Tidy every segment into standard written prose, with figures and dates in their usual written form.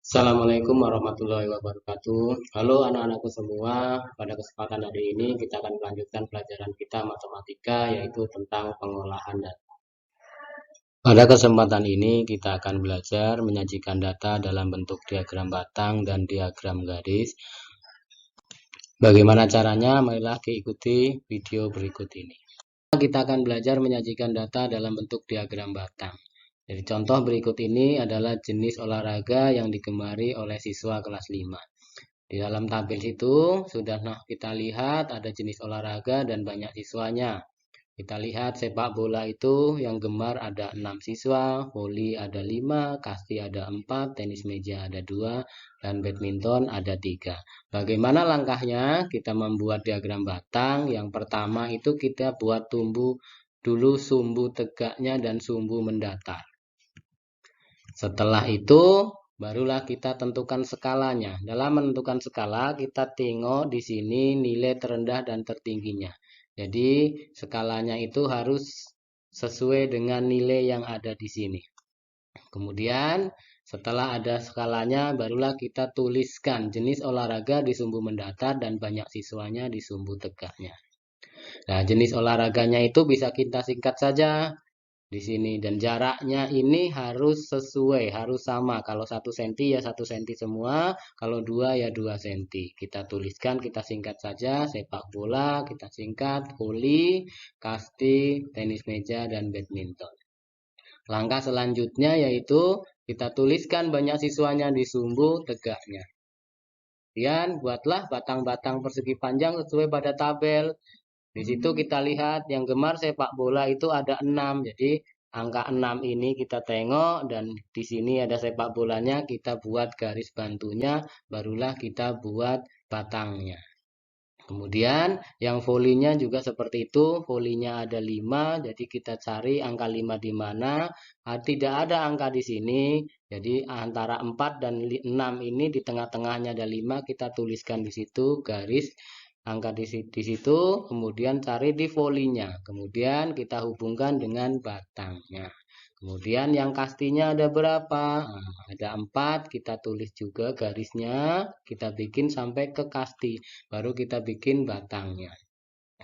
Assalamualaikum warahmatullahi wabarakatuh. Halo anak-anakku semua, pada kesempatan hari ini kita akan melanjutkan pelajaran kita matematika yaitu tentang pengolahan data. Pada kesempatan ini kita akan belajar menyajikan data dalam bentuk diagram batang dan diagram garis. Bagaimana caranya? Marilah diikuti video berikut ini. Kita akan belajar menyajikan data dalam bentuk diagram batang. Jadi contoh berikut ini adalah jenis olahraga yang digemari oleh siswa kelas 5. Di dalam tabel itu sudah kita lihat ada jenis olahraga dan banyak siswanya. Kita lihat sepak bola itu yang gemar ada 6 siswa, voli ada 5, kasti ada 4, tenis meja ada 2, dan badminton ada 3. Bagaimana langkahnya? Kita membuat diagram batang. Yang pertama itu kita buat dulu sumbu tegaknya dan sumbu mendatar. Setelah itu barulah kita tentukan skalanya. Dalam menentukan skala kita tengok di sini nilai terendah dan tertingginya. Jadi skalanya itu harus sesuai dengan nilai yang ada di sini. Kemudian setelah ada skalanya barulah kita tuliskan jenis olahraga di sumbu mendatar dan banyak siswanya di sumbu tegaknya. Nah, jenis olahraganya itu bisa kita singkat saja di sini, dan jaraknya ini harus sesuai, harus sama. Kalau 1 cm ya 1 cm semua, kalau 2 ya 2 cm. Kita tuliskan, kita singkat saja, sepak bola kita singkat, voli, kasti, tenis meja, dan badminton. Langkah selanjutnya yaitu kita tuliskan banyak siswanya di sumbu tegaknya. Kemudian buatlah batang-batang persegi panjang sesuai pada tabel. Di situ kita lihat yang gemar sepak bola itu ada 6. Jadi angka 6 ini kita tengok dan di sini ada sepak bolanya, kita buat garis bantunya, barulah kita buat batangnya. Kemudian yang volinya juga seperti itu, volinya ada 5, jadi kita cari angka 5 di mana. Tidak ada angka di sini, jadi antara 4 dan 6 ini di tengah-tengahnya ada 5, kita tuliskan di situ garis angka di situ, kemudian cari di volinya, kemudian kita hubungkan dengan batangnya. Kemudian yang kastinya ada berapa? Nah, ada 4, kita tulis juga garisnya, kita bikin sampai ke kasti, baru kita bikin batangnya.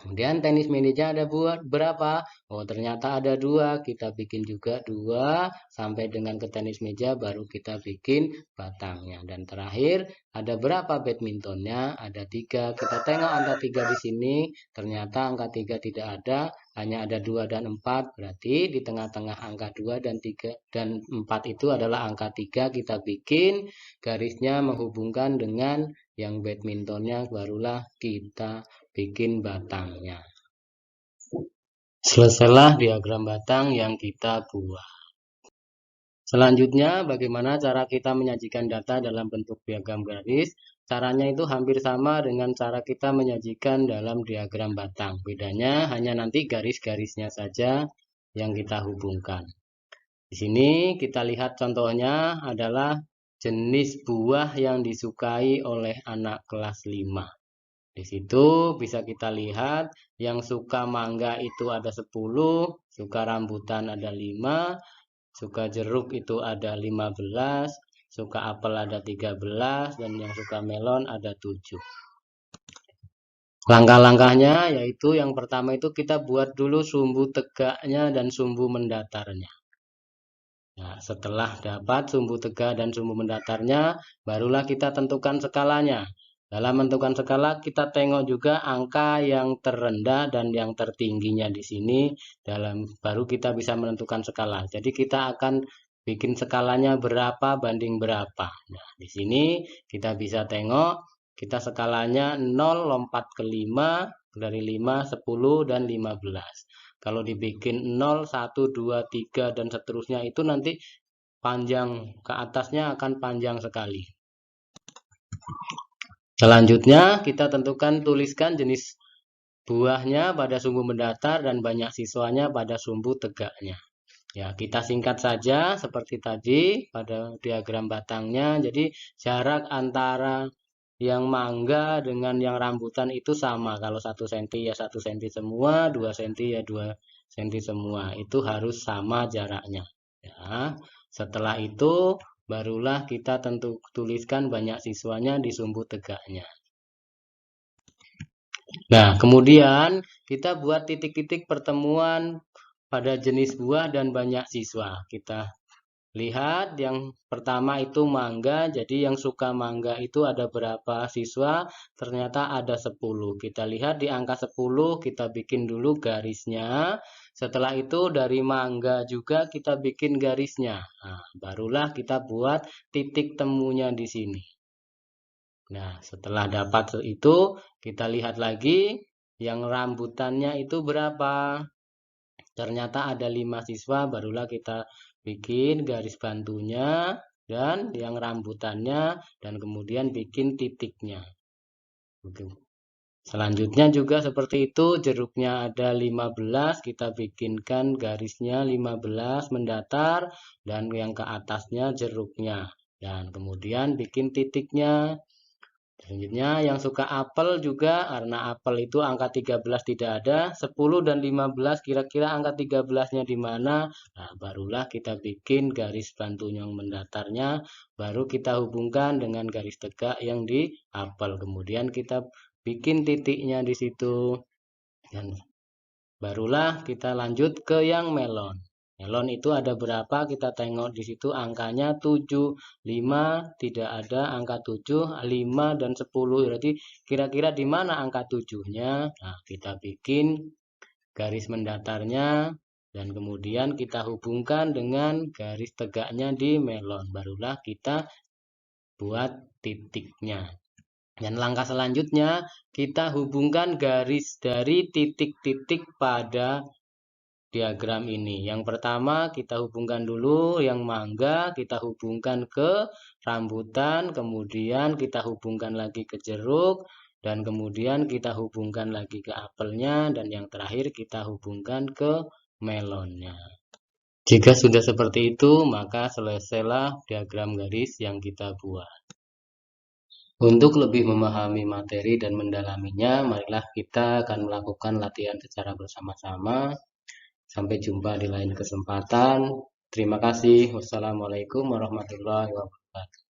Kemudian tenis meja ada berapa? Oh, ternyata ada 2, kita bikin juga 2 sampai dengan ke tenis meja, baru kita bikin batangnya. Dan terakhir ada berapa badmintonnya? Ada 3. Kita tengok angka 3 di sini, ternyata angka 3 tidak ada, hanya ada 2 dan 4. Berarti di tengah-tengah angka 2 dan 3 dan 4 itu adalah angka 3. Kita bikin garisnya menghubungkan dengan yang badmintonnya, barulah kita bikin batangnya. Selesailah diagram batang yang kita buat. Selanjutnya, bagaimana cara kita menyajikan data dalam bentuk diagram garis? Caranya itu hampir sama dengan cara kita menyajikan dalam diagram batang. Bedanya hanya nanti garis-garisnya saja yang kita hubungkan. Di sini kita lihat contohnya adalah jenis buah yang disukai oleh anak kelas 5. Di situ bisa kita lihat yang suka mangga itu ada 10, suka rambutan ada 5, suka jeruk itu ada 15, suka apel ada 13, dan yang suka melon ada 7. Langkah-langkahnya yaitu yang pertama itu kita buat dulu sumbu tegaknya dan sumbu mendatarnya. Nah, setelah dapat sumbu tegak dan sumbu mendatarnya, barulah kita tentukan skalanya. Dalam menentukan skala, kita tengok juga angka yang terendah dan yang tertingginya di sini. Baru kita bisa menentukan skala. Jadi kita akan bikin skalanya berapa banding berapa. Nah, di sini kita bisa tengok, kita skalanya 0 lompat ke 5, dari 5, 10, dan 15. Kalau dibikin 0, 1, 2, 3, dan seterusnya itu nanti panjang ke atasnya akan panjang sekali. Selanjutnya kita tentukan, tuliskan jenis buahnya pada sumbu mendatar dan banyak siswanya pada sumbu tegaknya. Ya, kita singkat saja seperti tadi pada diagram batangnya. Jadi jarak antara yang mangga dengan yang rambutan itu sama. Kalau 1 cm ya 1 cm semua, 2 cm ya 2 cm semua. Itu harus sama jaraknya. Ya, setelah itu barulah kita tuliskan banyak siswanya di sumbu tegaknya. Nah, kemudian kita buat titik-titik pertemuan pada jenis buah dan banyak siswa. Kita lihat yang pertama itu mangga, jadi yang suka mangga itu ada berapa siswa? Ternyata ada 10. Kita lihat di angka 10, kita bikin dulu garisnya. Setelah itu dari mangga juga kita bikin garisnya. Nah, barulah kita buat titik temunya di sini. Nah, setelah dapat itu, kita lihat lagi yang rambutannya itu berapa. Ternyata ada 5 siswa, barulah kita bikin garis bantunya dan yang rambutannya dan kemudian bikin titiknya. Selanjutnya juga seperti itu, jeruknya ada 15, kita bikinkan garisnya 15 mendatar dan yang ke atasnya jeruknya. Dan kemudian bikin titiknya. Selanjutnya yang suka apel juga, karena apel itu angka 13 tidak ada, 10 dan 15 kira-kira angka 13-nya di mana? Nah, barulah kita bikin garis bantu yang mendatarnya, baru kita hubungkan dengan garis tegak yang di apel. Kemudian kita bikin titiknya di situ. Dan barulah kita lanjut ke yang melon. Melon itu ada berapa? Kita tengok di situ angkanya 7, 5 tidak ada angka 7, 5 dan 10. Berarti kira-kira di mana angka 7-nya? Nah, kita bikin garis mendatarnya dan kemudian kita hubungkan dengan garis tegaknya di melon. Barulah kita buat titiknya. Dan langkah selanjutnya kita hubungkan garis dari titik-titik pada diagram ini. Yang pertama kita hubungkan dulu yang mangga, kita hubungkan ke rambutan, kemudian kita hubungkan lagi ke jeruk, dan kemudian kita hubungkan lagi ke apelnya, dan yang terakhir kita hubungkan ke melonnya. Jika sudah seperti itu, maka selesailah diagram garis yang kita buat. Untuk lebih memahami materi dan mendalaminya, marilah kita akan melakukan latihan secara bersama-sama. Sampai jumpa di lain kesempatan. Terima kasih. Wassalamualaikum warahmatullahi wabarakatuh.